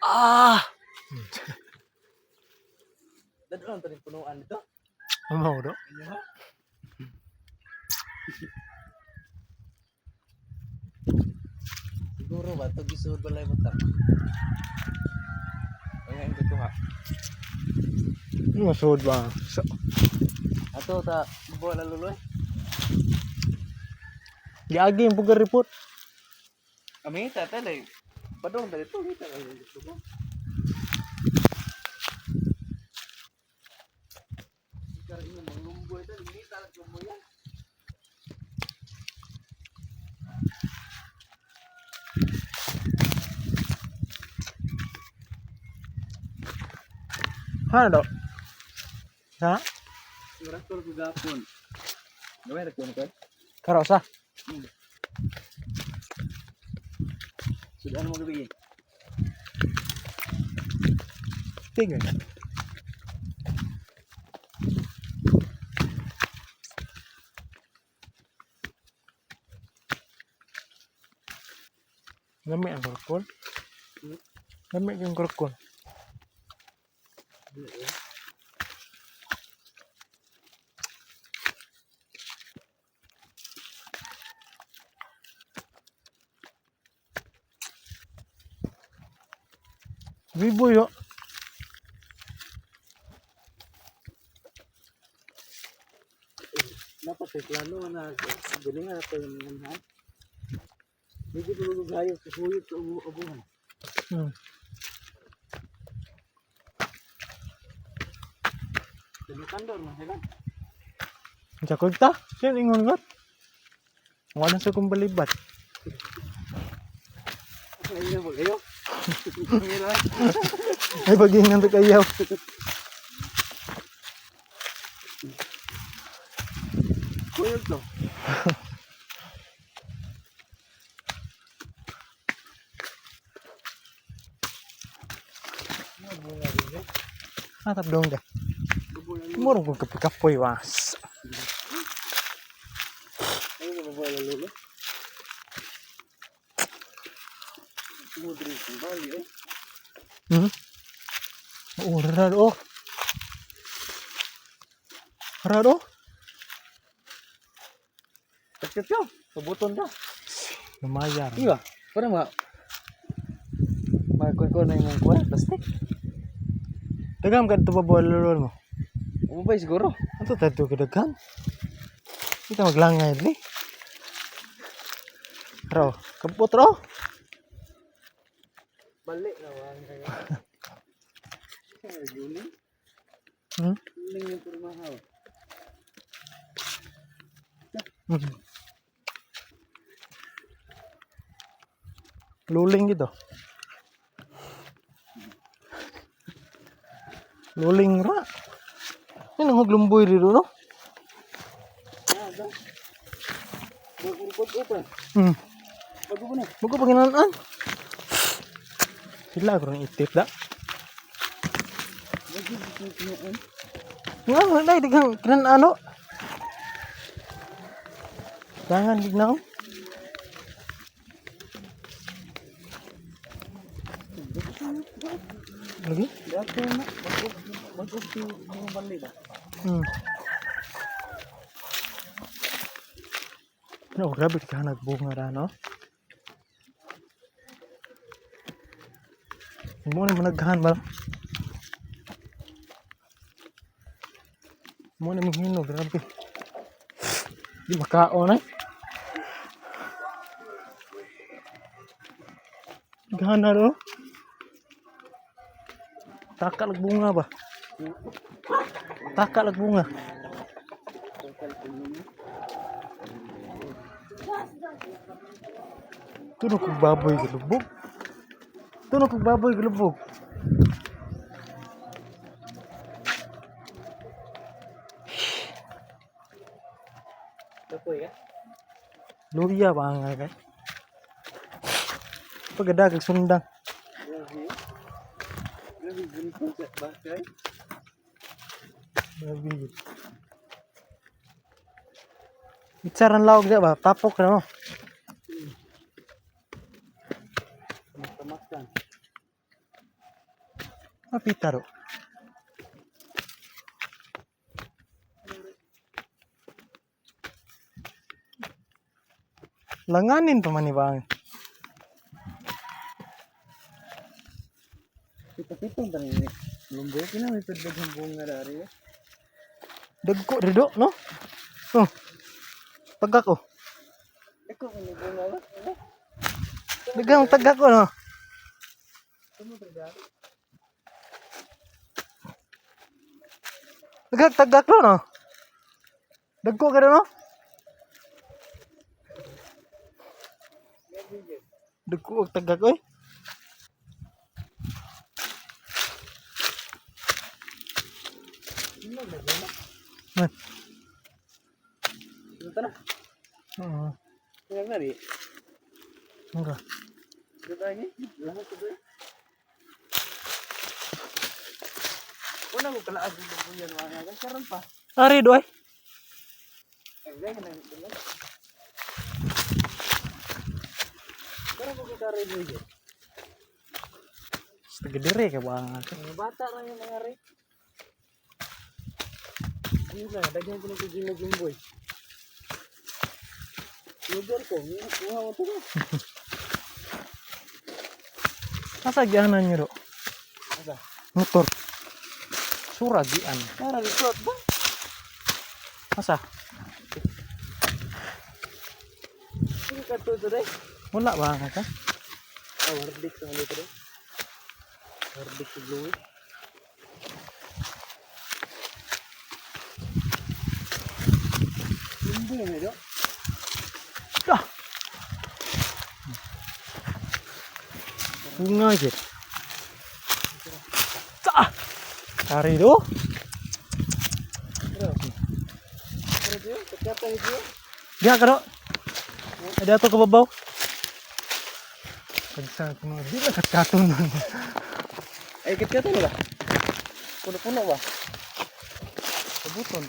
Ah! Dadaan pa rin punuan dito. Mau do. Siguro ba ito gisud balay mo ta. Ayan ko ha. Masud ba? So, Ato ta buo na luloy. giagi yung pugar report. Kami ta tele. Padong dali to kita ay gusto. Sekarang ini menglumbu itu ini tak lumbu ya. Hana do? Ha? Orang tu juga pun. Gawin ra ko. Karosa. Sudah mo gabi. Tinggal. Lami ang kurkul. Lami yung kurkul. Bibo yo. Dapat plano na galing na to yung manhan. Hindi ko gayo susuyod sa ubuhan. Dili kandor na sila. Jakog ta? Siya ingon got. Wala sa kong balibat. Ay na ba kayo? Ay pag-ingan to kayaw. Kuyog to. Hatap dong dah. Murong kong kapikapoy was. Ano ba ba lolo? Mudri kembali eh. Oh, raro. Raro. Kecil yo, kebuton dah. Lumayan. Iya, pernah enggak? Magkukuha na yung kuha, plastic. Dagam ka ito ba lulol mo? Umubay siguro. Ito tayo kadaghan. Kita maglangay ni. Ro, kabut ro. Balik na wang kayo. Guling. Guling yung permahal. Luling gitu. Luling ra. Ini naglumboy dito no? Magurupot upan. Bago po na. Bago pa ginanaan. Sila kurang itip da. Bago po kinaan. Nga, wala digang kinanaan no. Jangan dignaw. Lagi? Dati na. Bago po mga balik ba? No, grabe ka nagbunga ra no. Mo ni managhan ba? Mo ni mahino grabe. Di makaon eh. Gana ro. Taka lag bunga ba? Taka lag bunga. Tuno kog baboy galubog. Tuno kog baboy galubog. Tapoy ya? Luya ba nga kay? Pagadag kag sundang. Grabe ganito sa bakay. Grabe. Itsaran lawag dia ba? Tapok na no. Makan. Mapita ro. Langanin pa man ni bang. Pito-pitong ba rin? Lumbo, may pwede ng bunga dari. Dagko rido no? Oh. Tagak ko. Ikaw, may bunga ba? Dagang tagak ko no. Tagak ko no. Dagko ka no? Dagko og tagak oy. Man. Ito na. Oo. Tingnan na rin. Enggak. Ito lagi. Lahat ito eh. Una ko kalaag yung bunyan mga nga. Karon pa. Ari doy. Ay, gaya na ito lang. Karon ko kakarin mo yun. Segedere ka bang. Mga bata lang yung mga rin. Ano lang, dagyan ko ng kujing boy. Lugar ko, kuha mo ito na. Asa gianan niyo do? Asa? Motor. Suragian. Para resort ba? Asa? Sige ka ito deh. Wala ba ka? Ah, wardik sa halito deh. Wardik sa blue. Limbo yan ito. Ah. Bunga aja. Sa. Ari do. Pero dito, pagkata ito. Dia ka do. Ada to kababaw. Pagsa ko di na katkaton. Ay, kit-kata na ba? Puno-puno ba? Kabuton.